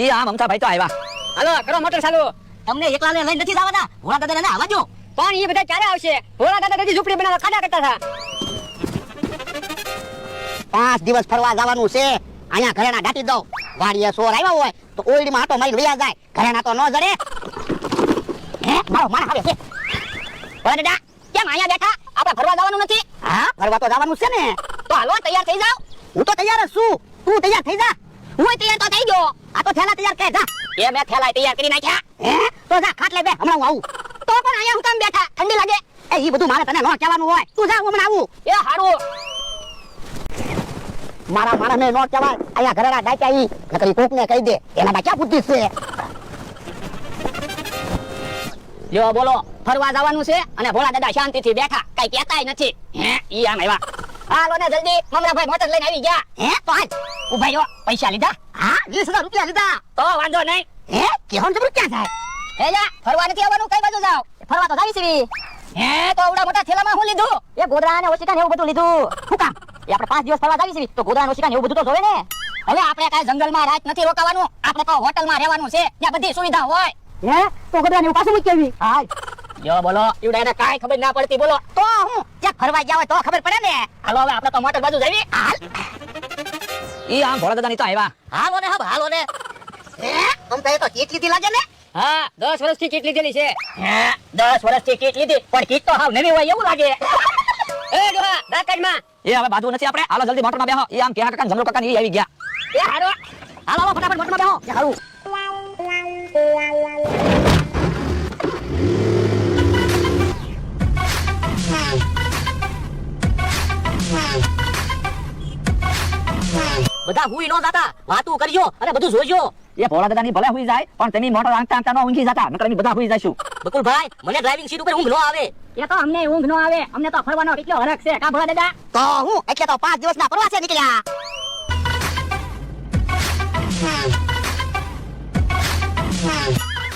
ઈ આ મમતા ભાઈ તો આવ્યા. હાલો કરો મોટર ચાલુ. તમને એકલાને લઈને નથી જવાના, ભોળા દાદાને ના આવજો. પણ એ બધા ક્યારે આવશે? ભોળા દાદા હજી ઝૂંપડી બનાવવા ખાડા કરતા હતા. 5 દિવસ ફરવા જવાનું છે. અહીંયા ઘરેણા દાટી દઉં. વાડીએ સોર આવ્યા હોય તો ઓયડીમાં આટો મારીને વયા જાય. ઘરેણા તો ન જડે. હે મારો માણા આવે છે. ભોળા દાદા કેમ અહીંયા બેઠા? આપણે ફરવા જવાનું નથી? હા ફરવા તો જવાનું છે ને. તો હાલો તૈયાર થઈ જાવ. હું તો તૈયાર જ છું. તું તૈયાર થઈ જા. હું તૈયાર તો થઈ ગયો. આ તો થેલા તૈયાર કરે જા. એ મેં થેલા તૈયાર કરી નાખ્યા. હે તો જા ખાટલે બે, હમણાં હું આવું. તો પણ અહીંયા હું કામ બેઠા? ઠંડી લાગે. એ ઈ બધું મારે તને ન કહેવાનું હોય. તું જા, હું હમણાં આવું. એ હારું. મારા માણસને ન કહેવાય. અહીંયા ઘરેણા ડાક્યા ઈ નકરી કોકને કહી દે. એનામાં ક્યાં બુદ્ધિ છે? લ્યો બોલો, ફરવા જવાનું છે અને ભોળા દાદા શાંતિથી બેઠા, કઈ કહેતાય નથી. હે ઈ આમ આવ્યા. હાલો ને જલ્દી, મમરાભાઈ મોટર લઈને આવી ગયા. હે તો આજ ઉભા રહ્યો, પૈસા લીધા? હા 20,000 રૂપિયા લીધા. તો વાંધો નહીં. હે કેહન જબર ક્યાં જાય? હે જા, ફરવા નથી આવવાનું, કઈ બાજુ જાવ? ફરવા તો જાવી છે. હે તો આવડા મોટા થેલામાં શું લીધું? એ ગોદરા ને ઓશિકા ને એવું બધું લીધું. શું કામ? એ આપણે 5 દિવસ ફરવા જાવી છે તો ગોદરા ને ઓશિકા ને એવું બધું તો જોવે ને. હવે આપણે કાંઈ જંગલમાં રાત નથી રોકાવાનું, આપણે તો હોટલમાં રહેવાનું છે, ત્યાં બધી સુવિધા હોય. હે તો ગોદરા ને એવું પાછું મૂકી આવી. હા યો બોલો, ઈવડા એને કાંઈ ખબર ના પડતી, બોલો. તો હું ક્યાંક ફરવા ગયા હોય તો ખબર પડે ને. હાલો હવે આપણે તો મોટર બાજુ જઈએ. હાલ. ઈ આમ ભોળા દાદા ની તો આવ્યા. હાલો ને હબ હાલો ને. હે તમ તો કીટ લીધી લાગે ને. હા 10 વર્ષથી કીટ લીધેલી છે. હે 10 વર્ષથી કીટ લીધી, પણ કીટ તો હાવ નવી હોય એવું લાગે. એ ડોહા દાકાડમાં. એ હવે બાજુ નથી આપણે. હાલો જલ્દી મોટરમાં બેહો. ઈ આમ કેહા કાકા જમરો કાકા ની આવી ગયા. એ હારો. હાલો ફટાફટ મોટરમાં બેહો. કે હારું. બધા હુઈ નો જાતા, વાતું કરજો અને બધું જોજો. એ ભોળા દાદા ની ભલે હુઈ જાય પણ તેની મોટર આંકતા આંકતા નો ઊંઘી જતા, નકર અમે બધા હુઈ જઈશું. બકુલભાઈ મને ડ્રાઇવિંગ સીટ ઉપર ઊંઘ નો આવે. એ તો અમને ઊંઘ નો આવે, અમને તો ફરવાનો કેટલો હરખ છે કા ભોળા દાદા. તો હું એટલે તો 5 દિવસના પ્રવાસે નીકળ્યા.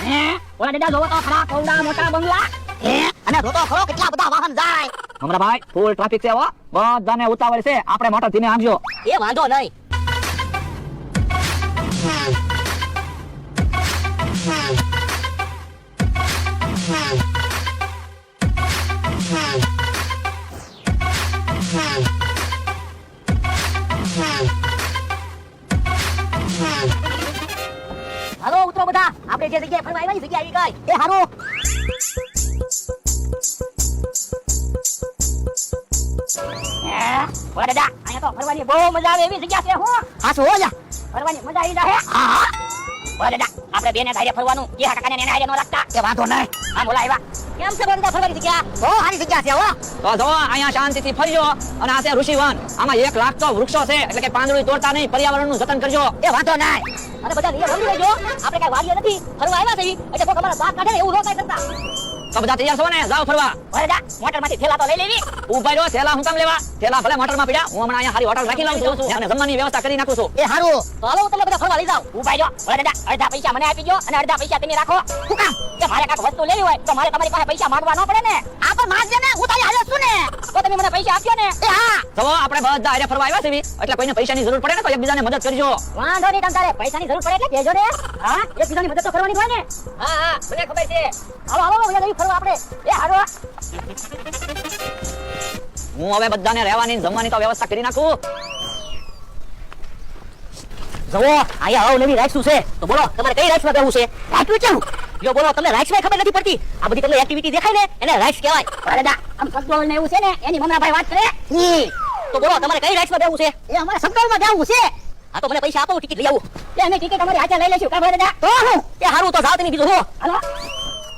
હે ભોળા દાદા જોવો તો ખરા કોવડા મોટા બંગલા. હે અને રોતો ખરો કેટલા બધા વાહન જાય. હમણાં ભાઈ ફૂલ ટ્રાફિક છે હો. બધાને ઉતાવળ છે. આપણે મોટર ધીમે આંકજો. એ વાંધો નહીં. હાલો ઉતરો બધા, આપણે જે જગ્યાએ ફરવા આવ્યા એ જગ્યા આવી ગઈ. એ હારું. ભોળા દાદા અહીંયા તો ફરવાની બહુ મજા આવે એવી જગ્યા છે. હું હા શું હો જા. ફરવાની મજા આવી જાય. હા ભોળા દાદા આપણે બેને ધારે ફરવાનું, કે કાકાને એને હારે નો રાખતા. એ વાંધો નહીં. આ બોલા આવ્યા. કેમ છે બધા ફરવાની જગ્યા? બહુ સારી જગ્યા છે હો. તો જો અહીંયા શાંતિથી ફરજો. અને આ છે ઋષિવન. આમાં 1 લાખ તો વૃક્ષો છે, એટલે કે પાંદડું તોડતા નહીં, પર્યાવરણનું જતન કરજો. એ વાંધો નહીં. અને બધા નિયમ સમજી લેજો. આપણે કઈ વાડીએ નથી, ફરવા આવ્યા છે એટલે કોઈ અમારા દાંત કાઢે ને એવું રોકાય કરતા. તો બધા તૈયાર છો ને? જાઓ ફરવા. ભલે જા, મોટરમાંથી થેલા તો લઈ લેવી. ઉભા રહ્યો. થેલા હું કામ લેવા? થેલા ભલે મોટરમાં પડ્યા. હું હમણાં અહીંયા હારી હોટલ રાખી લઉં છું અને જમવાની વ્યવસ્થા કરી નાખું છું. એ હારું. તો હાલો તમે બધા ફરવા લઈ જાઓ. ઉભા રહ્યો. ભોળા દાદા અડધા પૈસા મને આપી દો અને અડધા પૈસા તમે રાખો. શું કામ? કે મારે કાંઈક વસ્તુ લેવી હોય તો મારે તમારી પાસે પૈસા માંગવા ન પડે ને. આ તો માગજે ને, હું તારી હારે છું ને. તો તમે મને પૈસા આપ્યો ને. એ હા. તો આપણે બધા હારે ફરવા આવ્યા છીએ, એટલે કોઈને પૈસાની જરૂર પડે ને તો એકબીજાને મદદ કરજો. વાંધો નહીં, તમ તારે પૈસાની જરૂર પડે એટલે કહેજો ને. હા એકબીજાની મદદ તો કરવાની હોય ને. હા હા મને ખબર છે. હાલો હાલો બધા જઈ ફરવા આપણે. એ હારો. હું હવે બધાને રહેવાની જમવાની તો વ્યવસ્થા કરી નાખું. જુઓ અહીંયા આવ નવી રાઈડ્સ છે. તો બોલો તમારે કઈ રાઈડ્સમાં બેહવું છે? રાઈડ કેવું? જો બોલો તમને રાઈડ્સમાં ખબર નથી પડતી. આ બધી તમને એક્ટિવિટી દેખાય ને એને રાઈડ્સ કહેવાય. ભોળા દાદા આમ સગડોળ ને એવું છે ને એની મમરાભાઈ વાત કરે. તો બોલો તમારે કઈ રાઈડ્સમાં બેહવું છે? એ અમારે સગડોળમાં જવું છે. હા તો મને પૈસા આપો, ટિકિટ લઈ આવું. એ અમે ટિકિટ અમારી હાથે લઈ લઈશું કા ભોળા દાદા. તો હું એ હારું તો જાવ તમે બીજું હો. હાલો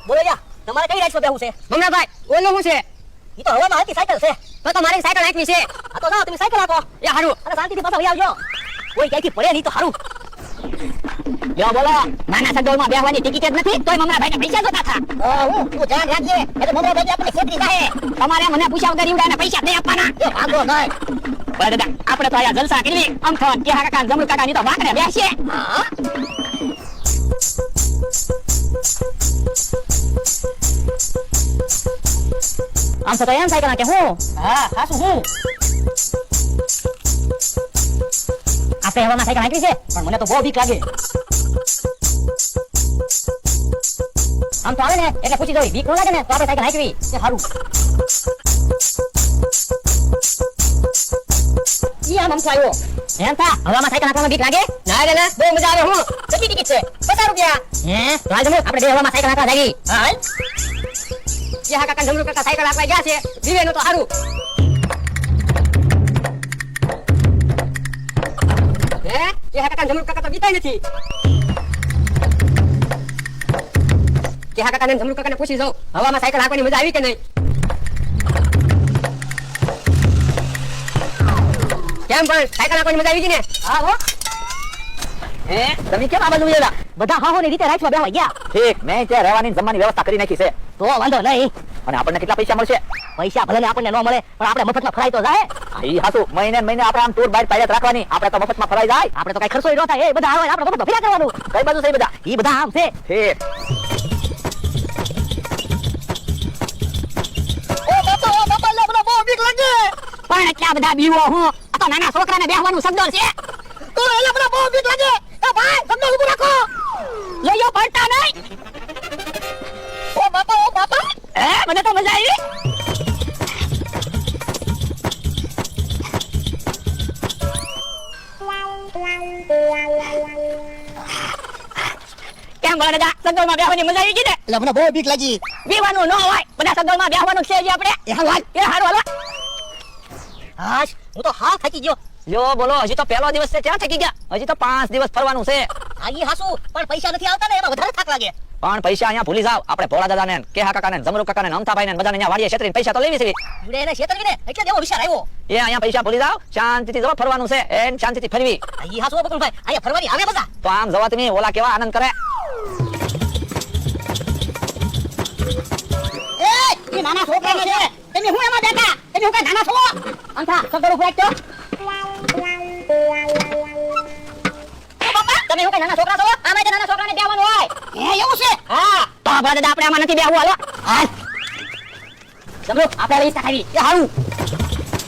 બોલો યા તમારે કઈ રાઈડ્સમાં બેહવું છે? મમરાભાઈ ઓલું શું છે? ઈ તો હવામાં હાલતી સાયકલ છે. તો મારી સાયકલ નાખવી છે. હા તો જાઓ તમે સાયકલ આપો. એ હારું. અને શાંતિથી પાછા વહી આવજો. કોઈ ક્યાંયથી પડે નહીં તો હારું. લ્યો બોલો નાના સગડોળમાં બેહવાની ટિકિટ જ નથી તોય મમરાભાઈને પૈસા જોતા હતા. હું તું ધ્યાન રાખજે એટલે મમરાભાઈ આપણે છેતરી જાય. તમારે મને પૂછ્યા વગર ઈવડાને પૈસા નહીં આપવાના. એ ભાગો નહીં. ભોળા દાદા આપણે તો અહીંયા જલસા કરવી. આમ થવા કે કાકા જમરૂ કાકા ની તો વાંકડે બેસીએ. હા આમ તો એમ સાયકલ નાખે હું. હા હાસું હું આપણે હવામાં સાયકલ નાખવી છે પણ મને તો બહુ બીક લાગે. આમ તો આવે ને એટલે પૂછી જોઈ બીક ન લાગે ને તો આપણે સાયકલ હાંકવી એ સારું ઈ આમ તો આવ્યો એમ થા હવામાં સાયકલ હાંકવામાં બીક લાગે ના રે ના બહુ મજા આવે હું કેટલી ટિકિટ છે 50 રૂપિયા હે તો હાલ જમો આપણે બે હવામાં સાયકલ હાંકવા જાગી હાલ જે હા કાકા જમરૂ કાકા સાયકલ હાંકવા ગયા છે જીવેનું તો સારું હે જે હા કાકા જમરૂ કાકા તો બીતાય નથી કે હા કાકાને જમરૂ કાકાને પૂછી જાઉં હવામાં સાયકલ હાંકવાની મજા આવી કે નહીં કેમ પણ સાયકલ હાંકવાની મજા આવી ગઈ ને હા હો હે તમે કેમ આ બાજુ ગયા બધા હાહોની રીતે રાખવા બેહવા ગયા ઠીક મેં ત્યાં રહેવાની ને જમવાની વ્યવસ્થા કરી નાખી છે તો વાંધો નહીં અને આપણને કેટલા પૈસા મળશે પૈસા ભલે ને આપણને ન મળે પણ આપણે મફતમાં ફરાય તો જાય ઈ હાસુ મહિને ને મહિને આપણે આમ ટૂર બાઈક પાયત રાખવાની આપણે તો મફતમાં ફરાઈ જાય આપણે તો કઈ ખર્ચો ન થાય એ બધા આવે આપણે મફતમાં ફર્યા કરવાનું કઈ બાજુ છે ઈ બધા ઈ બધા આમ છે ઠીક ઓ બાપા લે મને બહુ બીક લાગે પણ એટલા બધા બીવો હું આ તો નાના છોકરાને બેહવાનું સગદોર છે તો એલા મને બહુ બીક લાગે એ ભાઈ સગદોર ઊભું રાખો લઈયો પડતા નહીં ઓ બાપા મને તો મજા આવી કેમ બોલે દાદા સગદોરમાં બેહવાની મજા આવી ગઈ ને એટલે મને બહુ બીક લાગી બીવાનું ન હોય બધા સગદોરમાં બેહવાનું છે જે આપણે એ હાલ એ હારું હાલો હાશ હું તો હા થાકી ગયો લ્યો બોલો હજી તો પહેલો દિવસ છે ક્યાં થકી ગયા હજી તો 5 દિવસ ફરવાનું છે આઈ હાસુ પણ પૈસા નથી આવતા ને એમાં વધારે થાક લાગે પણ પૈસા અહીંયા ભૂલી જાવ આપણે ભોળા દાદાને કે હા કાકાને જમરૂ કાકાને અમથાભાઈને બધાને અહીંયા વાડીએ છેતરીને પૈસા તો લેવી છે ઉડે એને છેતરવીને એટલે દેવો વિચાર આવ્યો એ અહીંયા પૈસા ભૂલી જાવ શાંતિથી જવા ફરવાનું છે એન શાંતિથી ફરવી આઈ હાસુ બકુલભાઈ અહીંયા ફરવાની આવે મજા તો આમ જવા તમે ઓલા કેવા આનંદ કરે એ નાના છોકરાને છે તમે હું એમાં બેઠા તમે હું કઈ નાના છો અંથા સગડો ફેંકજો તમે હું કઈ નાના છોકરા છો આમાં તે નાના છોકરાને બેહવાનું હોય હે એવું છે હા તો આપણા દાદા આપણે આમાં નથી બેહવું હાલો હાલ સમજો આપણે રિસ્કા ખાવી એ હારું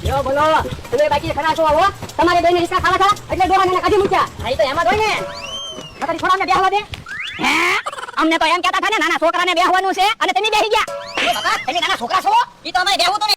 યો બોલો તમે બાકી ખરા છો હો તમારે બેને રિસ્કા ખાવા હતા એટલે ડોહાને કાઢી મૂક્યા આ તો એમાં જ હોય ને નકરી છોરાને બેહવા દે હે અમને તો એમ કહેતા હતા ને નાના છોકરાને બેહવાનું છે અને તમે બેહી ગયા એ બાપા તમે નાના છોકરા છો ઈ તો અમે બેહવું તો